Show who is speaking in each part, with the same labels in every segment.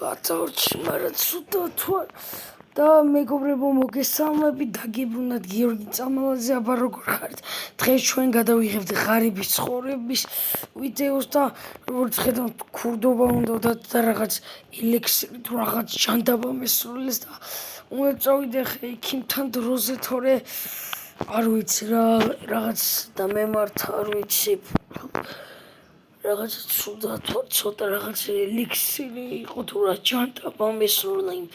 Speaker 1: გაწორჩი, მაგრამ ცუდა თუ და მეგობრებო, მოგესალმებით, დაგიბრუნდათ გიორგი წამალაძე, აბა როგორ ხართ? დღეს ჩვენ გადავიღებთ ღარიბის ცხოვრების ვიდეოს და როგორც ხედავთ, ქურდობა უნდა და რაღაც ელექსირი თუ რაღაც ჯანდაბა მესროლეს და უნდა წავიდე ექიმთან დროზე, თორე არ ვიცი რა, რაღაც დამემართა, არ ვიცი. რაღაც ცუდა თუ ცოტა რაღაც ელექსირი იყო თუ რა ჯანდაბა მესროლა იმ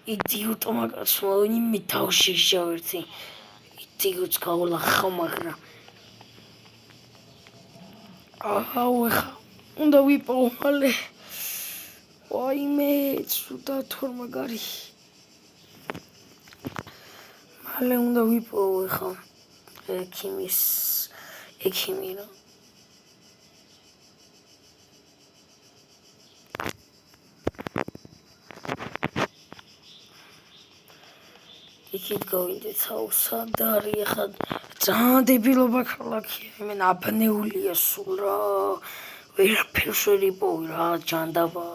Speaker 1: იდიოტმა კაცმა, იმით თავში შევერთი. იდიოტს გავლახავ, მაგრამ აჰაუ, ეხა უნდა ვიპოვო მალე. ვაიმე, ცუდა თორ მაგარი. მალე უნდა ვიპოვო ეხა ექიმი რა. იქით გავიდეთ, აუ, სად არის ეხა? ძალიან დებილობა ქალაქია, იმენ აბნეულია სულ რა. ვერაფერს ვერ იპოვი რა, ჯანდაბა.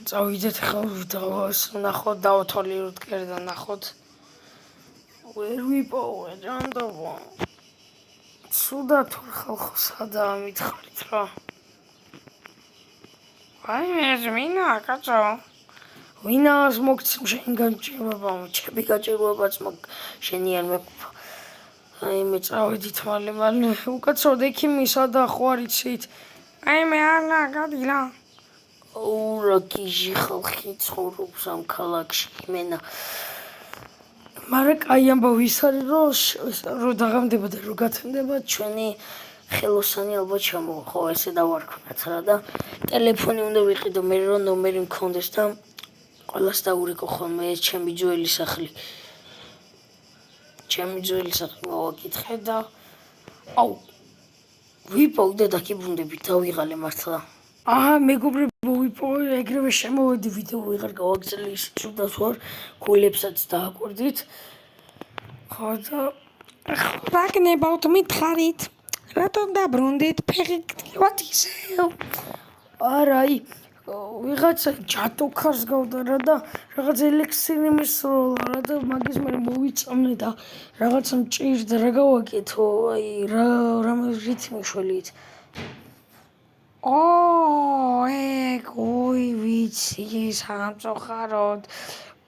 Speaker 1: წავიდეთ ხა ნახოთ, დავთვალიეროთ კერდა, ნახოთ. ვერ ვიპოვე ჯანდაბა. ცუდად თუ ხალხო სადაა მითხარით რა. აი ვინა კაცო, ვინას მოგცემ შენ განჭირვება, ჩემი გაჭირვებაც შენი არ მეყოფა. აი მე წავედით მალე უკაცრავ ექიმი სადა ხო არ იცით? აი მე არა გადი რა. აუ რა გიჟი ხალხი ცხოვრობს ამ ქალაქში იმენა. მაგრამ კაი ამბავი ის არის რომ დაღამდება და რომ გათენდება ჩვენი ხელოსანი ალბათ ჩამოვა, ხო ესე დავარქვათ რა და ტელეფონი უნდა ვიყიდო მე რომ ნომერი მქონდეს და ყველას დაურეკო ხოლმე ეს ჩემი ძველი სახლი. ჩემი ძველი სახლი მოვაკითხე და აუ ვიპოვე და დაგიბრუნდები, დავიღალე მართლა. აჰა, მეგობრებო, ვიპოვე, ეგრევე შემოვედი ვიდეო ვიღარ გავაგზავნე ის ცუდა თუ არ გულებსაც დააკვირდით. ხო და რა გნებავთ მითხარით? რატომ დაბრუნდით? ფეხი გტივათ ისევ. არა, ვიღაცა ჯადოქარს გავდა რა და რაღაც ელექსირი მისროლა რა და მაგის მე მოვიწამნე და რაღაცა მჭირდა რა გავაკეთო, აი რამე რითმი შველით. ოი ვიცი, სამწუხაროდ.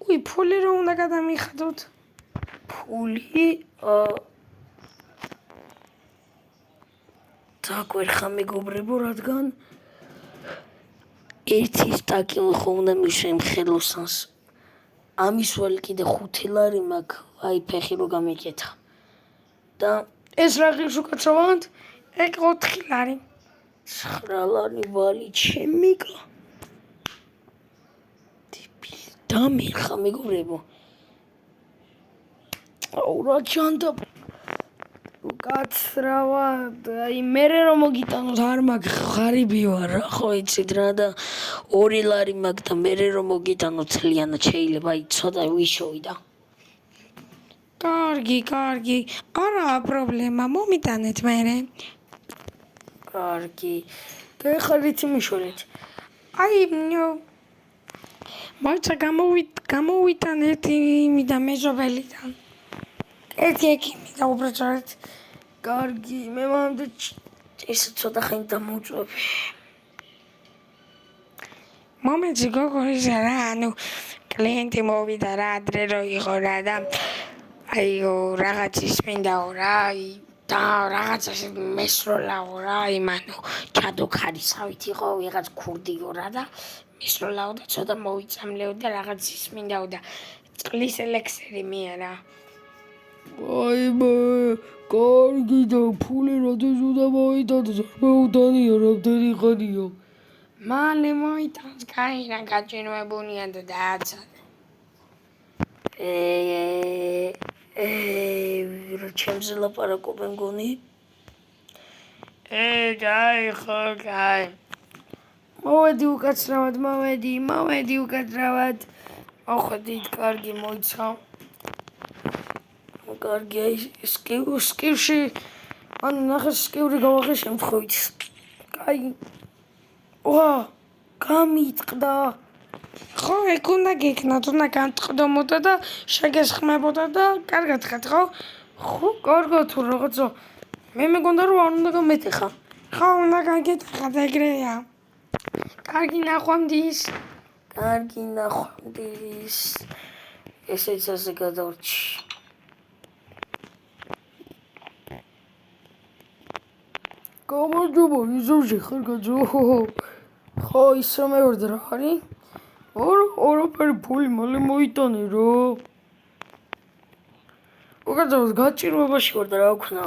Speaker 1: ფული რომ უნდა გადამიხადოთ? ფული? დაგვერხა მეგობრებო, რადგან ერთი სტაკილი ხო უნდა მისვენ ხელოსანს. ამის ვალ კიდე 5 ლარი მაქვს, აი ფეხი რო გამიკეთა. და ეს რა ღირს უკაცრავად? ეგ 4 ლარი. 9 ლარი ვალი ჩემიკა. დამიხა მეგობრებო. აუ რა ჯანდაბა. უკაცრავად, აი მე რომ მოგიტანოთ არ მაქვს, ღარიბი ვარ რა, ხო იცით რა და 2 ლარი მაქვს და მე რომ მოგიტანოთ ძალიანად შეიძლება, აი ცოტა ვიშოვიდა. კარგი, არაა პრობლემა, მომიტანეთ მერე. კარგი. და ეხლა რითი მიშველეთ? აი მოიცა გამოვიტან ერთი იმიდან მეზობელიდან. ერთი ექიმი დაუბრუნდეთ. კარგი, მე მანდ ეს ცოტა ხანი დამოვწვევი. მომეცი გოგო ის რა, კლიენტი მოვიდა რა, ადრე რო იყო რა და რაღაც ის მინდაო რა, და რაღაცა მესროლაო რა, ჯადოქარისავით იყო ვიღაც ქურდიო რა და მესროლაო და ცოტა მოვიწამლეო და რაღაც ის მინდაო და წყლის ელექსირი მიანა. ვაიმე, კარგი და ფული როდის უნდა მოიტანოს? მეუდანია რამდენი ხანია? მალე მოიტანს, კაი რა გაჭირვებულია და დააცადე. რა ჩემზე ლაპარაკობენ მგონი? კაი ხო, კაი. მოვედი უკაცრავად, მოვედი უკაცრავად. მოხვედით, კარგი მოიცა. კარგი, აი სკივში, ნახე სკივრი გავაღე შემთხვევით. კაი. ვა, გამიტყდა. ხო, ეგ უნდა გიქნათ, უნდა განწყდომოდა და შეგესხმებოდა და კარგად ხარ, ხო? ხო, კარგად თუ რაღაცა. მე მეგონდა რომ არ უნდა გამეტეხა. ხო, უნდა გაგეტეხა და ეგრეა. კარგი ნახვამდის. კარგი ნახვამდის. ესეც ასე გადავრჩი. გამარჯობა, იზურჟი ხარ გაძო. ხო, ის რომ მევარდა რა არის? ორაფერი ფული მალე მოიტანე რა. უკაცრავად გაჭირვებაში ვარ და რა ვქნა.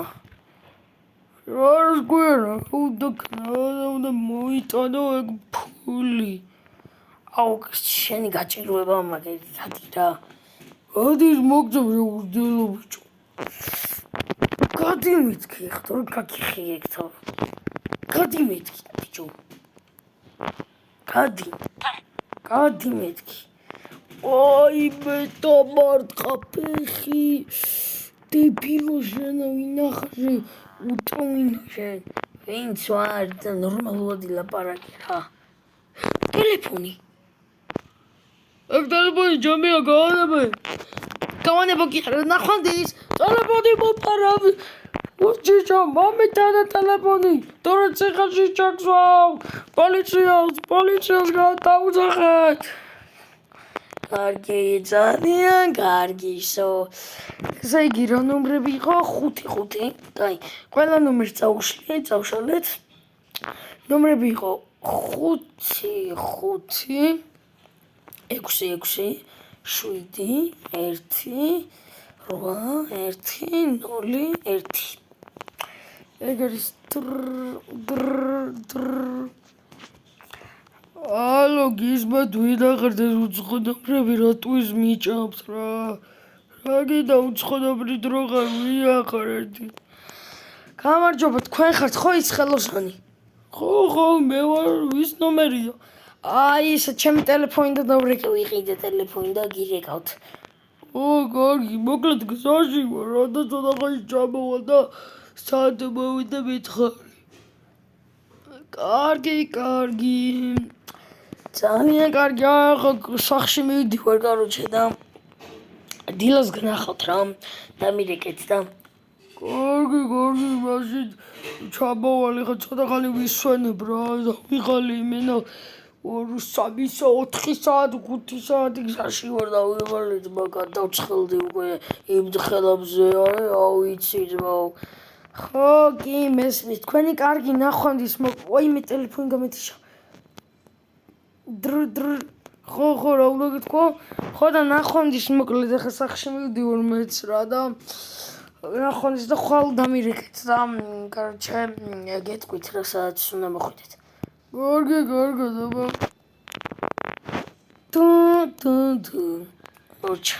Speaker 1: რა გვერა, უნდა მოიტანო ეგ ფული. აუ, შენი გაჭირვება მაგერითადი რა. გადი მოგძებ რა უძელო ბიჭო. გადი მეთქი ხტო, გაგიხიე ხტო. გადი მეთქი ბიჭო. გადი მეთქი. აი მე დამარტყა ფეხი. დებილო შენ ვინახე უტოვინე შენ. ვინც ვარ და ნორმალურად ილაპარაკე რა. ტელეფონი. ეგ ტელეფონი ჯამია გავანება კი არა ნახვამდის. ტელეფონი მოპარავ. უჩიჩო მომიტანა ტელეფონი. თორე ციხეში ჩაგზავ. პოლიციას გადაუძახეთ. კარგი, ძალიან კარგისო. ესე იგი რა ნომრები იყო? 5. კაი, ყველა ნომერს წავშალეთ. ნომრები იყო 5, 6, 6, 7, 1, 8, 1, 0, 1. ეგ არის ალო გიზმად ვინახართ ეს უცხონობრივი რატუის მიჭამთ რა. რა გინდა უცხონობრივი დრო ხარ ვინახარ ერთი. გამარჯობა თქვენ ხართ ხო ის ხელოსანი? ხო მე ვარ ვის ნომერია? აი ეს ჩემი ტელეფონი და დავრეკე ვიყიდე ტელეფონი და გირეკავთ. კარგი, მოკლედ გზაში ვარ, რადა ცოტა ხანი ჩამოვალ და სად მოვიდა მითხარი. კარგი. ძალიან კარგი, ახლა სახში მივდივარ კაროჩე და დილას გნახავთ რა, დამირეკეთ და კარგი, მაშინ ჩამოვალ, ახლა ცოტა ხანი ვისვენებ რა, და ვიღალი იმენა 2, 3, 4 საათი, 5 საათი გზაში ვარ და ვიღალი ძმა გადავცხელდი უკვე იმ ხელებზე, აუ იცი ძმა. ხო, კი, მესმის, თქვენი კარგი ნახვამდის, ой, მე ტელეფონი გამეთიშა. ხო, რა უნდა გითქვა? ხო და ნახვამდის, მოკლედ ახლა სახში მივდივარ მეც რა და ნახვამდის და ხვალ დამირეკეთ და კაროჩე გეტყვით რა საათს უნდა მოხვიდეთ. კარგი, აბა. ორჩა.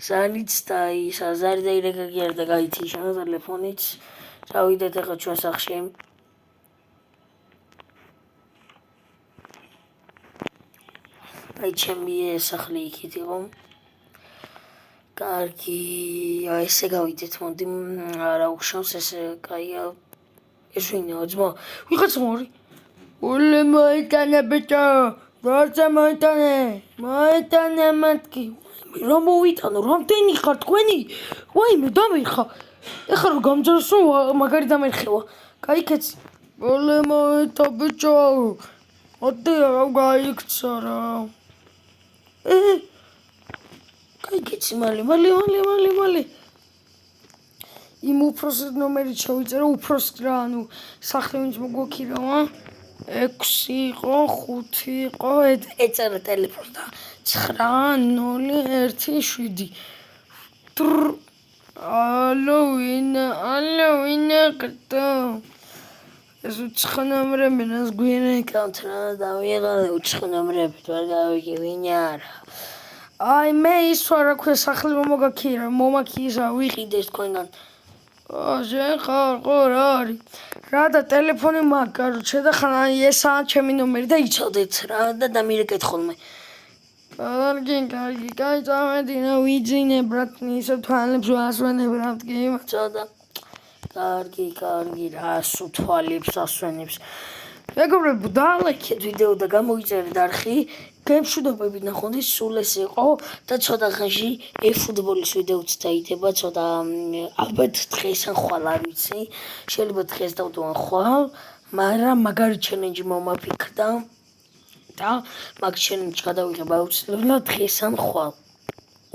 Speaker 1: ზარიც და ის ზარი და ირეკა კი არ და გაითიშა ტელეფონიც. წავიდეთ ახლა ჩვენ სახში. აი ჩემი სახლი იქით იყო. კარგი, ესე გავიდეთ, მოდი არა უხშავს ესე, კაია. ეს ვინაო ძმა? ვიღაცა მორი. ოლე მოიტანე ბიჭო. როცა მოიტანე მათკი. რა მოვიტანო, რამდენი ხარ თქვენი? ვაიმე დამერხა. ეხლა რომ გამძარსო მაგარი დამერხევა. კაი კეცი. ოლე მოიტა ბიჭო. ოდე რა გაიქცა რა. კაი კეცი მალე. იმ უფროს ნომერი ჩავიწერო, უფროს რა, ანუ სახლი ვინც მოგვაქირავა. 6 იყო, 5 იყო, ეწერა ტელეფონს და 901 7. ალო ვინა კარტო. ეს უცხო ნომრები რას გვინეკავთ რა და ვიღალე უცხო ნომრებით ვერ გავიგე ვინი არა. აი მე ის ვარ აქვე სახლი მომაქიისა ვიყიდეს თქვენგან. შენ ხარ ხო რა არის? რა და ტელეფონი მაგ კაროჩე და ხან ესაა ჩემი ნომერი და იცოდეთ რა და დამირეკეთ ხოლმე. კარგი, წავედინე ვიძინე ბრატ, ისე თვალებს ვასვენებ რა მტკი, მოცოდა. კარგი, რა სუთვალებს ასვენებს. მეგობრებო, დაალაიქეთ ვიდეო და გამოიწერეთ არხი. გემშვიდობები ნახონდეს, სულ ეს იყო და ცოტა ხანში ეფუტბოლის ვიდეოც დაიდება, ცოტა ალბათ დღეს ან ხვალ არ ვიცი. შეიძლება დღეს დავდო ან ხვალ, მაგრამ მაგარი ჩელენჯი მომაფიქრდა და მაგ ჩელენჯს გადავიღებ აუცილებლად დღეს ან ხვალ.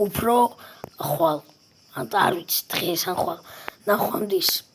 Speaker 1: უფრო ხვალ. ან არ ვიცი, დღეს ან ხვალ. ნახვამდის.